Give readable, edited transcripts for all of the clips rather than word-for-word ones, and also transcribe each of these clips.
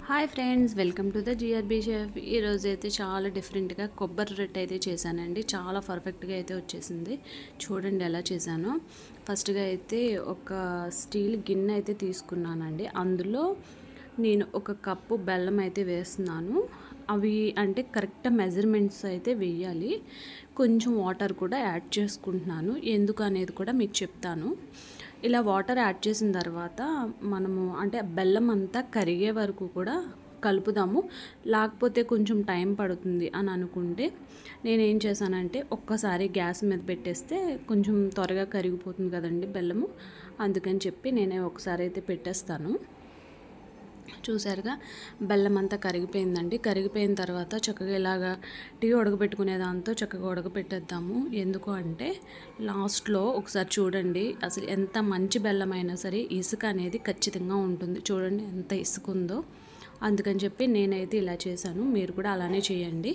Hi friends, welcome to the జిఆర్బీ chef. ఈరోజు అయితే చాలా డిఫరెంట్గా కొబ్బరి రొట్టె అయితే చేశానండి. చాలా పర్ఫెక్ట్గా అయితే వచ్చేసింది. చూడండి ఎలా చేశాను. ఫస్ట్గా అయితే ఒక స్టీల్ గిన్నె అయితే తీసుకున్నానండి. అందులో నేను ఒక కప్పు బెల్లం అయితే వేస్తున్నాను. అవి అంటే కరెక్ట్ మెజర్మెంట్స్ అయితే వేయాలి. కొంచెం వాటర్ కూడా యాడ్ చేసుకుంటున్నాను. ఎందుకు అనేది కూడా మీకు చెప్తాను. ఇలా వాటర్ యాడ్ చేసిన తర్వాత మనము అంటే బెల్లం అంతా కరిగే వరకు కూడా కలుపుదాము. లేకపోతే కొంచెం టైం పడుతుంది అని అనుకుంటే నేనేం చేశానంటే ఒక్కసారి గ్యాస్ మీద పెట్టేస్తే కొంచెం త్వరగా కరిగిపోతుంది కదండి బెల్లము. అందుకని చెప్పి నేనే ఒకసారి అయితే పెట్టేస్తాను. చూసారుగా బెల్లం అంతా కరిగిపోయిందండి. కరిగిపోయిన తర్వాత చక్కగా ఇలాగా టీ ఉడకబెట్టుకునే దాంతో చక్కగా ఉడకబెట్టేద్దాము. ఎందుకు అంటే లాస్ట్లో ఒకసారి చూడండి, అసలు ఎంత మంచి బెల్లం అయినా సరే ఇసుక అనేది ఖచ్చితంగా ఉంటుంది. చూడండి ఎంత ఇసుక ఉందో. అందుకని చెప్పి నేనైతే ఇలా చేశాను. మీరు కూడా అలానే చేయండి.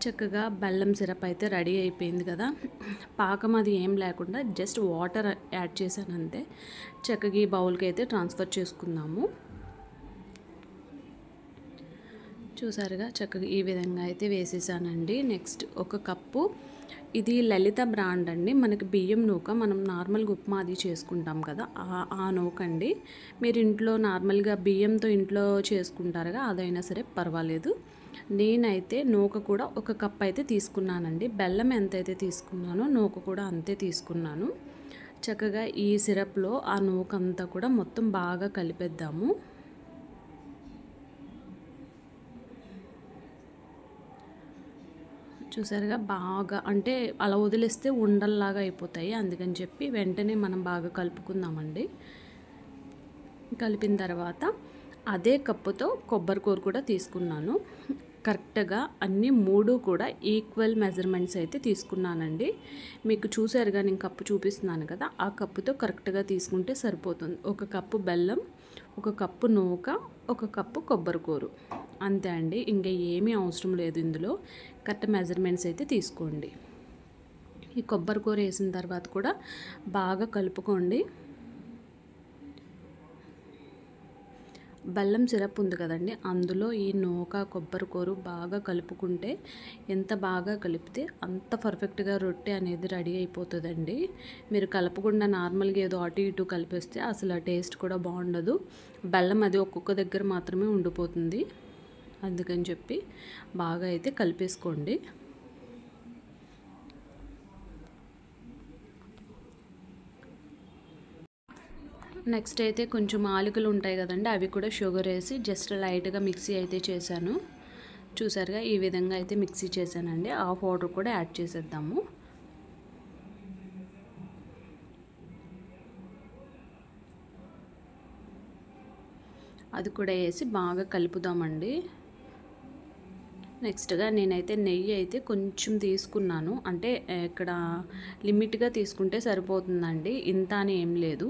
చక్కగా బెల్లం సిరప్ అయితే రెడీ అయిపోయింది కదా. పాకం అది ఏం లేకుండా జస్ట్ వాటర్ యాడ్ చేశాను అంతే. చక్కగా ఈ బౌల్కి అయితే ట్రాన్స్ఫర్ చేసుకుందాము. చూసారుగా చక్కగా ఈ విధంగా అయితే వేసేసానండి. నెక్స్ట్ ఒక కప్పు, ఇది లలిత బ్రాండ్ అండి. మనకి బియ్యం నూక, మనం నార్మల్గా ఉప్మా అది చేసుకుంటాం కదా, ఆ నూక అండి. మీరు ఇంట్లో నార్మల్గా బియ్యంతో ఇంట్లో చేసుకుంటారుగా, అదైనా సరే పర్వాలేదు. నేనైతే నూక కూడా ఒక కప్ అయితే తీసుకున్నానండి. బెల్లం ఎంతైతే తీసుకున్నానో నూక కూడా అంతే తీసుకున్నాను. చక్కగా ఈ సిరప్లో ఆ నూక అంతా కూడా మొత్తం బాగా కలిపేద్దాము. చూసారుగా బాగా అంటే అలా వదిలేస్తే ఉండల్లాగా అయిపోతాయి. అందుకని చెప్పి వెంటనే మనం బాగా కలుపుకుందామండి. కలిపిన తర్వాత అదే కప్పుతో కొబ్బరి కూర కూడా తీసుకున్నాను. కరెక్ట్గా అన్ని మూడు కూడా ఈక్వల్ మెజర్మెంట్స్ అయితే తీసుకున్నానండి. మీకు చూసారుగా నేను కప్పు చూపిస్తున్నాను కదా, ఆ కప్పుతో కరెక్ట్గా తీసుకుంటే సరిపోతుంది. ఒక కప్పు బెల్లం, ఒక కప్పు నూక, ఒక కప్పు కొబ్బరి కూర, అంతే అండి. ఇంకా ఏమీ అవసరం లేదు. ఇందులో కరెక్ట్ మెజర్మెంట్స్ అయితే తీసుకోండి. ఈ కొబ్బరి కూర వేసిన తర్వాత కూడా బాగా కలుపుకోండి. బెల్లం సిరప్ ఉంది కదండి, అందులో ఈ నూక కొబ్బరి కూర బాగా కలుపుకుంటే ఎంత బాగా కలిపితే అంత పర్ఫెక్ట్గా రొట్టె అనేది రెడీ అయిపోతుందండి. మీరు కలపకుండా నార్మల్గా ఏదో అటు ఇటు కలిపేస్తే అసలు టేస్ట్ కూడా బాగుండదు. బెల్లం అది ఒక్కొక్క దగ్గర మాత్రమే ఉండిపోతుంది. అందుకని చెప్పి బాగా అయితే కలిపేసుకోండి. నెక్స్ట్ అయితే కొంచెం ఆలుకలు ఉంటాయి కదండి, అవి కూడా షుగర్ వేసి జస్ట్ లైట్గా మిక్సీ అయితే చేశాను. చూసారుగా ఈ విధంగా అయితే మిక్సీ చేశానండి. ఆ పౌడర్ కూడా యాడ్ చేసేద్దాము. అది కూడా వేసి బాగా కలుపుదామండి. నెక్స్ట్గా నేనైతే నెయ్యి అయితే కొంచెం తీసుకున్నాను. అంటే ఇక్కడ లిమిట్గా తీసుకుంటే సరిపోతుందండి, ఇంత అని ఏం లేదు.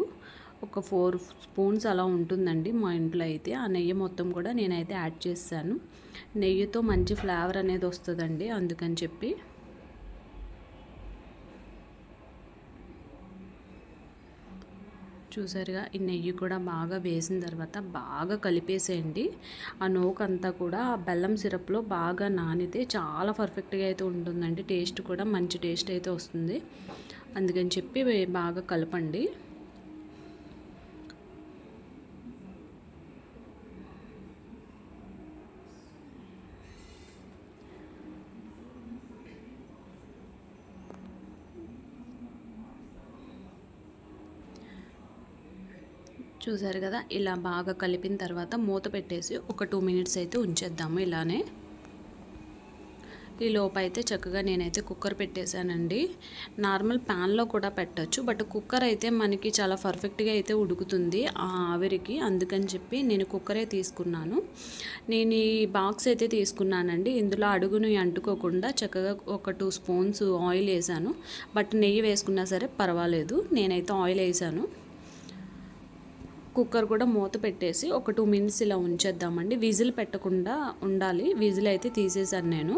ఒక 4 స్పూన్స్ అలా ఉంటుందండి మా ఇంట్లో అయితే. ఆ నెయ్యి మొత్తం కూడా నేనైతే యాడ్ చేశాను. నెయ్యితో మంచి ఫ్లేవర్ అనేది వస్తుందండి, అందుకని చెప్పి. చూసారుగా ఈ నెయ్యి కూడా బాగా వేసిన తర్వాత బాగా కలిపేసేయండి. ఆ నూకంతా కూడా బెల్లం సిరప్లో బాగా నానితే చాలా పర్ఫెక్ట్గా అయితే ఉంటుందండి. టేస్ట్ కూడా మంచి టేస్ట్ అయితే వస్తుంది. అందుకని చెప్పి బాగా కలపండి. చూసారు కదా, ఇలా బాగా కలిపిన తర్వాత మూత పెట్టేసి ఒక 2 మినిట్స్ అయితే ఉంచేద్దాము ఇలానే. ఈ లోపు అయితే చక్కగా నేనైతే కుక్కర్ పెట్టేశానండి. నార్మల్ ప్యాన్లో కూడా పెట్టచ్చు, బట్ కుక్కర్ అయితే మనకి చాలా పర్ఫెక్ట్గా అయితే ఉడుకుతుంది ఆ ఆవిరికి. అందుకని చెప్పి నేను కుక్కరే తీసుకున్నాను. నేను ఈ బాక్స్ అయితే తీసుకున్నానండి. ఇందులో అడుగును అంటుకోకుండా చక్కగా ఒక 2 స్పూన్స్ ఆయిల్ వేసాను. బట్ నెయ్యి వేసుకున్నా సరే పర్వాలేదు, నేనైతే ఆయిల్ వేసాను. కుక్కర్ కూడా మూత పెట్టేసి ఒక 2 మినిట్స్ ఇలా ఉంచేద్దామండి. విజిల్ పెట్టకుండా ఉండాలి. విజిల్ అయితే తీసేసాను నేను.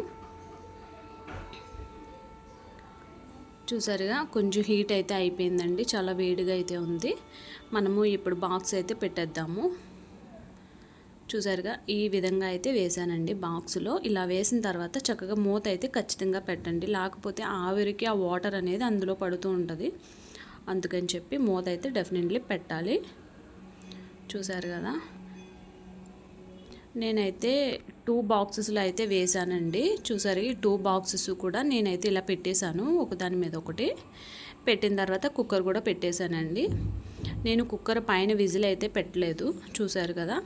చూసారుగా కొంచెం హీట్ అయితే అయిపోయిందండి, చాలా వేడిగా అయితే ఉంది. మనము ఇప్పుడు బాక్స్ అయితే పెట్టేద్దాము. చూసారుగా ఈ విధంగా అయితే వేసానండి బాక్స్లో. ఇలా వేసిన తర్వాత చక్కగా మూత అయితే ఖచ్చితంగా పెట్టండి, లేకపోతే ఆవిరికి ఆ వాటర్ అనేది అందులో పడుతూ ఉంటుంది. అందుకని చెప్పి మూత అయితే డెఫినెట్లీ పెట్టాలి. చూసారు కదా, నేనైతే 2 బాక్సెస్లో అయితే వేసానండి. చూసారు, ఈ 2 బాక్సెస్ కూడా నేనైతే ఇలా పెట్టేశాను, ఒకదాని మీద ఒకటి. పెట్టిన తర్వాత కుక్కర్ కూడా పెట్టేశానండి. నేను కుక్కర్ పైన విజిల్ అయితే పెట్టలేదు. చూసారు కదా,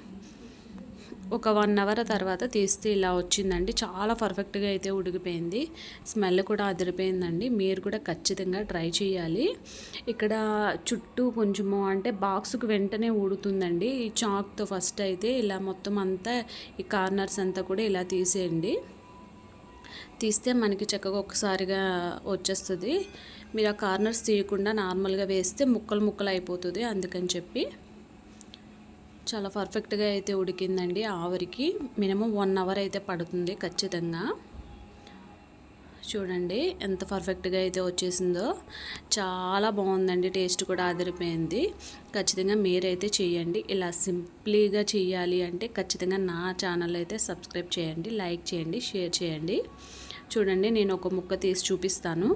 ఒక 1 అవర్ తర్వాత తీస్తే ఇలా వచ్చిందండి. చాలా పర్ఫెక్ట్గా అయితే ఉడికిపోయింది. స్మెల్ కూడా అదిరిపోయిందండి. మీరు కూడా ఖచ్చితంగా ట్రై చేయాలి. ఇక్కడ చుట్టూ కొంచెము అంటే బాక్స్కి వెంటనే ఉడుతుందండి. ఈ చాక్తో ఫస్ట్ అయితే ఇలా మొత్తం అంతా ఈ కార్నర్స్ అంతా కూడా ఇలా తీసేయండి. తీస్తే మనకి చక్కగా ఒక్కసారిగా వచ్చేస్తుంది. మీరు ఆ కార్నర్స్ తీయకుండా నార్మల్గా వేస్తే ముక్కలు ముక్కలు అయిపోతుంది. అందుకని చెప్పి చాలా పర్ఫెక్ట్గా అయితే ఉడికిందండి. ఆవిరికి మినిమం 1 అవర్ అయితే పడుతుంది ఖచ్చితంగా. చూడండి ఎంత పర్ఫెక్ట్గా అయితే వచ్చేసిందో. చాలా బాగుందండి, టేస్ట్ కూడా అదిరిపోయింది. ఖచ్చితంగా మీరైతే చేయండి. ఇలా సింప్లీగా చేయాలి అంటే ఖచ్చితంగా నా ఛానల్ అయితే సబ్స్క్రైబ్ చేయండి, లైక్ చేయండి, షేర్ చేయండి. చూడండి, నేను ఒక ముక్క తీసి చూపిస్తాను.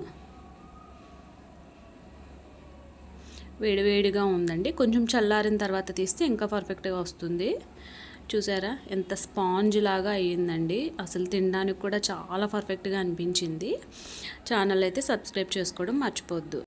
వేడివేడిగా ఉందండి. కొంచెం చల్లారిన తర్వాత తీస్తే ఇంకా పర్ఫెక్ట్గా వస్తుంది. చూసారా ఎంత స్పాంజ్ లాగా అయ్యిందండి. అసలు తినడానికి కూడా చాలా పర్ఫెక్ట్గా అనిపించింది. ఛానల్ అయితే సబ్స్క్రైబ్ చేసుకోవడం మర్చిపోవద్దు.